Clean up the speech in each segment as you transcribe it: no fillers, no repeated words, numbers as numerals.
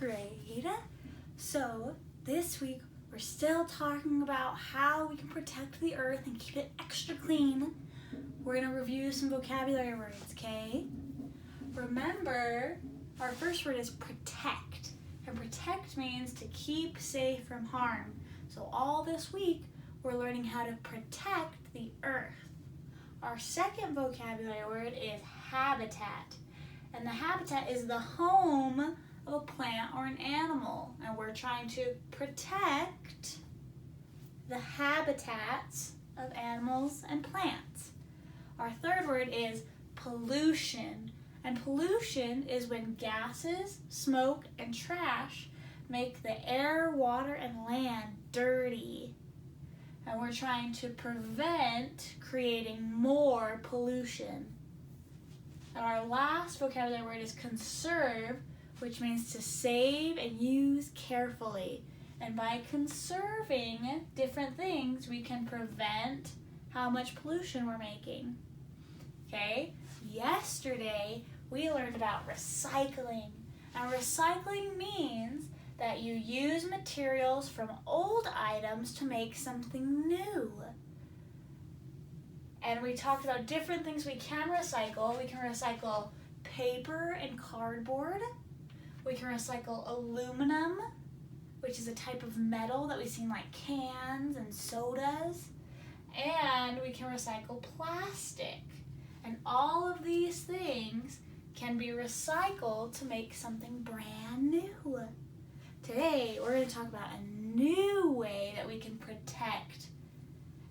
grade. So this week we're still talking about how we can protect the earth and keep it extra clean. We're going to review some vocabulary words, okay? Remember, our first word is protect. And protect means to keep safe from harm. So all this week, we're learning how to protect the earth. Our second vocabulary word is habitat. And the habitat is the home of a plant or an animal. And we're trying to protect the habitats of animals and plants. Our third word is pollution. And pollution is when gases, smoke, and trash make the air, water, and land dirty. And we're trying to prevent creating more pollution. And our last vocabulary word is conserve, which means to save and use carefully. And by conserving different things, we can prevent how much pollution we're making. Okay? Yesterday, we learned about recycling. And recycling means that you use materials from old items to make something new. And we talked about different things we can recycle. We can recycle paper and cardboard. We can recycle aluminum, which is a type of metal that we see in like cans and sodas. And we can recycle plastic. And all of these things can be recycled to make something brand new. Today, we're going to talk about a new way that we can protect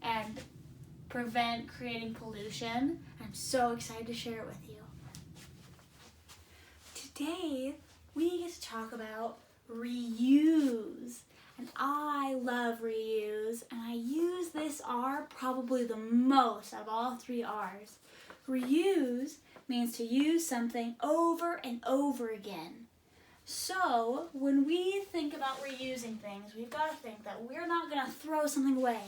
and prevent creating pollution. I'm so excited to share it with you. Today, we get to talk about reuse. And I love reuse, and I use this R probably the most of all three R's. Reuse means to use something over and over again. So when we think about reusing things, we've got to think that we're not going to throw something away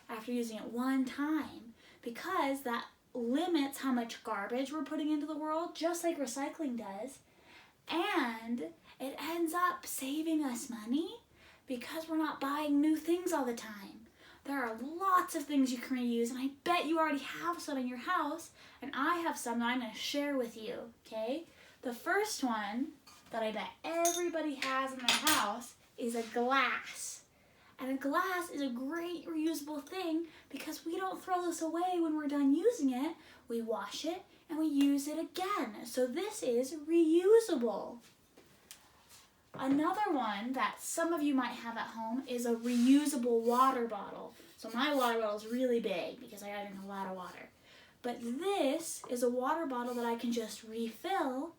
after using it one time, because that limits how much garbage we're putting into the world, just like recycling does. And it ends up saving us money because we're not buying new things all the time. There are lots of things you can reuse, and I bet you already have some in your house, and I have some that I'm going to share with you, okay? The first one that I bet everybody has in their house is a glass. And a glass is a great reusable thing because we don't throw this away when we're done using it. We wash it and we use it again. So this is reusable. Another one that some of you might have at home is a reusable water bottle. So my water bottle is really big because I add in a lot of water. But this is a water bottle that I can just refill,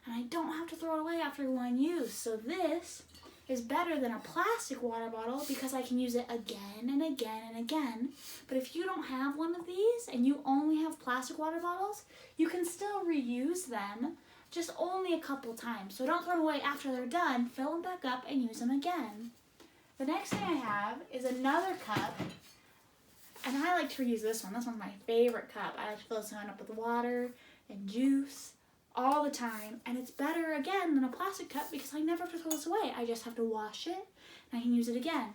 and I don't have to throw it away after one use. So this is better than a plastic water bottle because I can use it again and again and again. But if you don't have one of these and you only have plastic water bottles, you can still reuse them, just only a couple times. So don't throw them away after they're done. Fill them back up and use them again. The next thing I have is another cup. And I like to reuse this one. This one's my favorite cup. I like to fill this one up with water and juice all the time. And it's better, again, than a plastic cup because I never have to throw this away. I just have to wash it and I can use it again.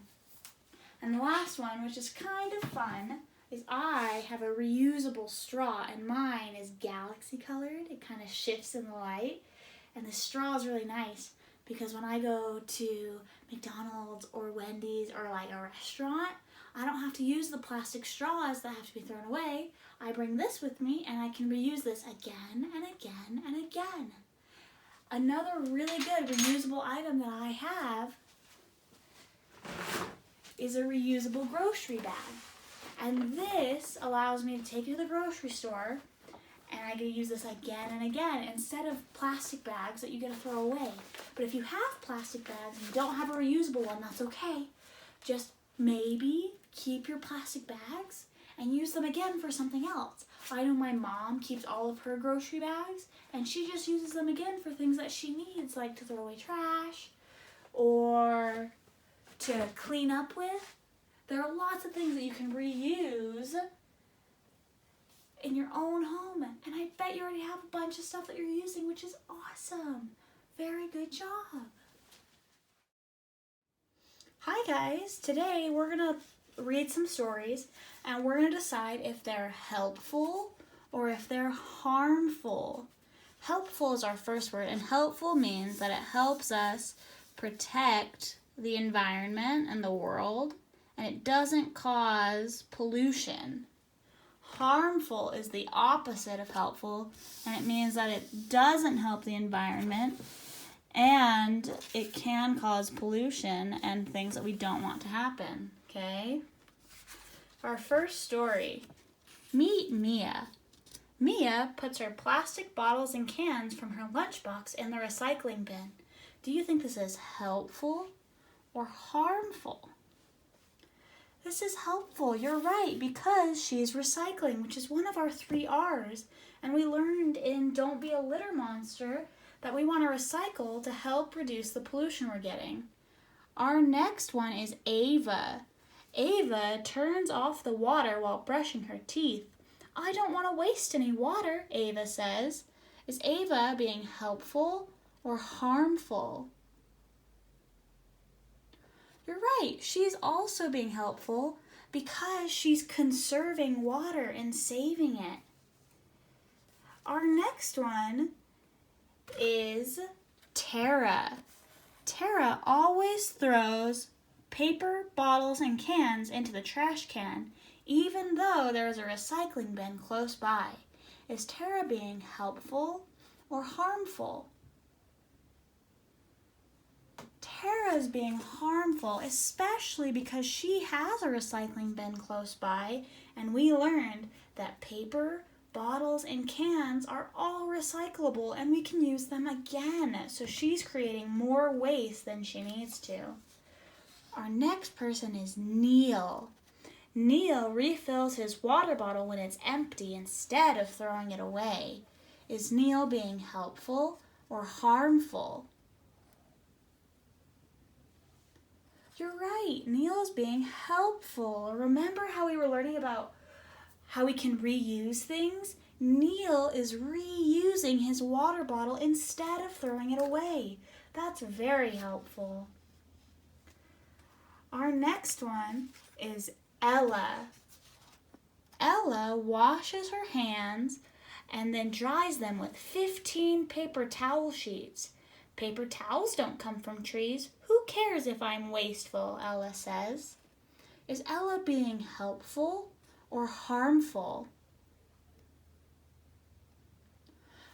And the last one, which is kind of fun, is I have a reusable straw, and mine is galaxy colored. It kind of shifts in the light. And the straw is really nice because when I go to McDonald's or Wendy's or like a restaurant, I don't have to use the plastic straws that have to be thrown away. I bring this with me and I can reuse this again and again and again. Another really good reusable item that I have is a reusable grocery bag. And this allows me to take it to the grocery store, and I get to use this again and again instead of plastic bags that you get to throw away. But if you have plastic bags and you don't have a reusable one, that's okay. Just maybe keep your plastic bags and use them again for something else. I know my mom keeps all of her grocery bags, and she just uses them again for things that she needs, like to throw away trash or to clean up with. There are lots of things that you can reuse in your own home. And I bet you already have a bunch of stuff that you're using, which is awesome. Very good job. Hi guys, today we're going to read some stories and we're going to decide if they're helpful or if they're harmful. Helpful is our first word, and helpful means that it helps us protect the environment and the world, and it doesn't cause pollution. Harmful is the opposite of helpful, and it means that it doesn't help the environment and it can cause pollution and things that we don't want to happen, okay? Our first story, meet Mia. Mia puts her plastic bottles and cans from her lunchbox in the recycling bin. Do you think this is helpful or harmful? This is helpful, you're right, because she's recycling, which is one of our 3 R's. And we learned in Don't Be a Litter Monster that we want to recycle to help reduce the pollution we're getting. Our next one is Ava. Ava turns off the water while brushing her teeth. I don't want to waste any water, Ava says. Is Ava being helpful or harmful? You're right, she's also being helpful because she's conserving water and saving it. Our next one is Tara. Tara always throws paper, bottles, and cans into the trash can, even though there is a recycling bin close by. Is Tara being helpful or harmful? Tara is being harmful, especially because she has a recycling bin close by, and we learned that paper, bottles, and cans are all recyclable and we can use them again. So she's creating more waste than she needs to. Our next person is Neil. Neil refills his water bottle when it's empty instead of throwing it away. Is Neil being helpful or harmful? You're right, Neil is being helpful. Remember how we were learning about how we can reuse things? Neil is reusing his water bottle instead of throwing it away. That's very helpful. Our next one is Ella. Ella washes her hands and then dries them with 15 paper towel sheets. Paper towels don't come from trees. Who cares if I'm wasteful, Ella says. Is Ella being helpful or harmful?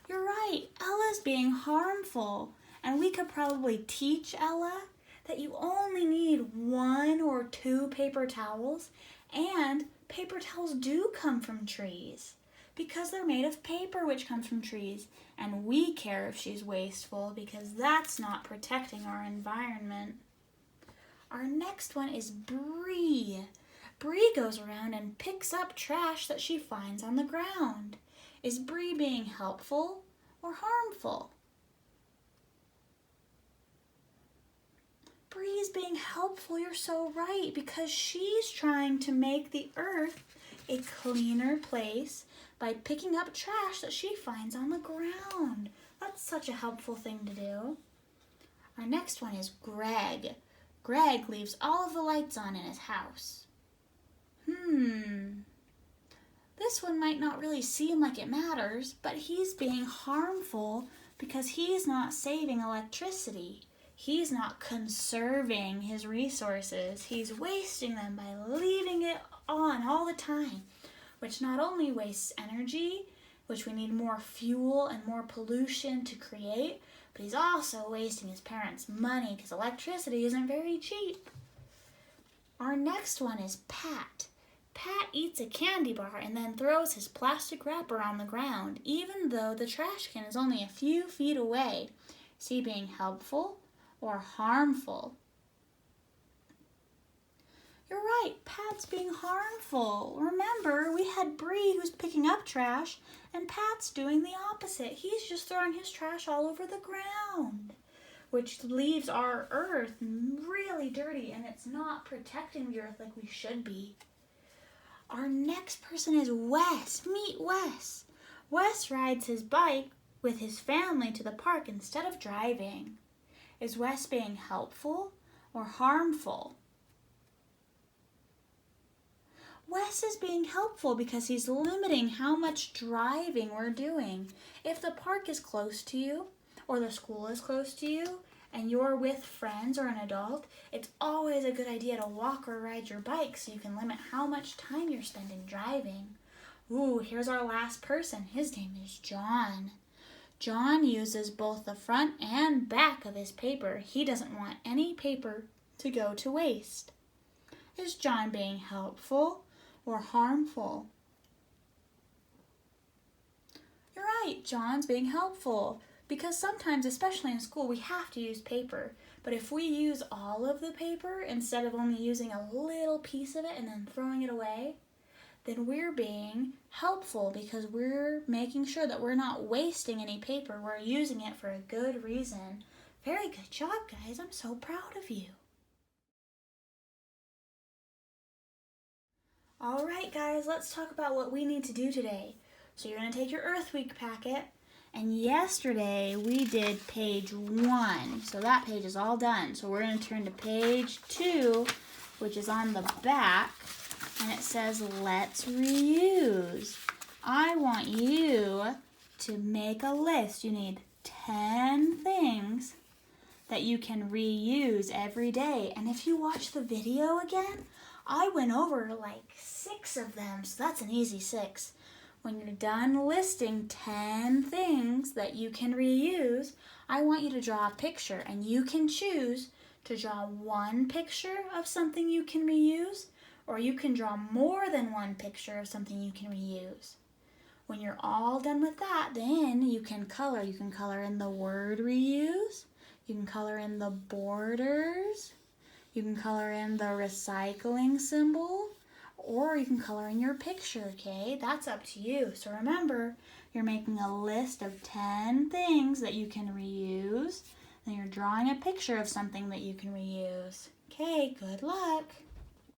You're right, Ella's being harmful. And we could probably teach Ella that you only need 1 or 2 paper towels, and paper towels do come from trees because they're made of paper, which comes from trees. And we care if she's wasteful because that's not protecting our environment. Our next one is Bree. Bree goes around and picks up trash that she finds on the ground. Is Bree being helpful or harmful? Bree's being helpful, you're so right, because she's trying to make the earth a cleaner place by picking up trash that she finds on the ground. That's such a helpful thing to do. Our next one is Greg. Greg leaves all of the lights on in his house. This one might not really seem like it matters, but he's being harmful because he's not saving electricity. He's not conserving his resources. He's wasting them by leaving it on all the time, which not only wastes energy, which we need more fuel and more pollution to create, but he's also wasting his parents' money because electricity isn't very cheap. Our next one is Pat. Pat eats a candy bar and then throws his plastic wrapper on the ground, even though the trash can is only a few feet away. Is he being helpful or harmful? You're right, Pat's being harmful. Remember, we had Bree who's picking up trash, and Pat's doing the opposite. He's just throwing his trash all over the ground, which leaves our earth really dirty, and it's not protecting the earth like we should be. Our next person is Wes. Meet Wes. Wes rides his bike with his family to the park instead of driving. Is Wes being helpful or harmful? Wes is being helpful because he's limiting how much driving we're doing. If the park is close to you or the school is close to you and you're with friends or an adult, it's always a good idea to walk or ride your bike so you can limit how much time you're spending driving. Ooh, here's our last person. His name is John. John uses both the front and back of his paper. He doesn't want any paper to go to waste. Is John being helpful or harmful? You're right, John's being helpful. Because sometimes, especially in school, we have to use paper. But if we use all of the paper instead of only using a little piece of it and then throwing it away, then we're being helpful because we're making sure that we're not wasting any paper. We're using it for a good reason. Very good job, guys. I'm so proud of you. All right, guys, let's talk about what we need to do today. So you're going to take your Earth Week packet. And yesterday we did page 1. So that page is all done. So we're going to turn to page 2, which is on the back. And it says, let's reuse. I want you to make a list. You need 10 things that you can reuse every day. And if you watch the video again, I went over like 6 of them. So that's an easy 6. When you're done listing 10 things that you can reuse, I want you to draw a picture. And you can choose to draw one picture of something you can reuse, or you can draw more than one picture of something you can reuse. When you're all done with that, then you can color. You can color in the word reuse. You can color in the borders. You can color in the recycling symbol. Or you can color in your picture, okay? That's up to you. So remember, you're making a list of 10 things that you can reuse. Then you're drawing a picture of something that you can reuse. Okay, good luck.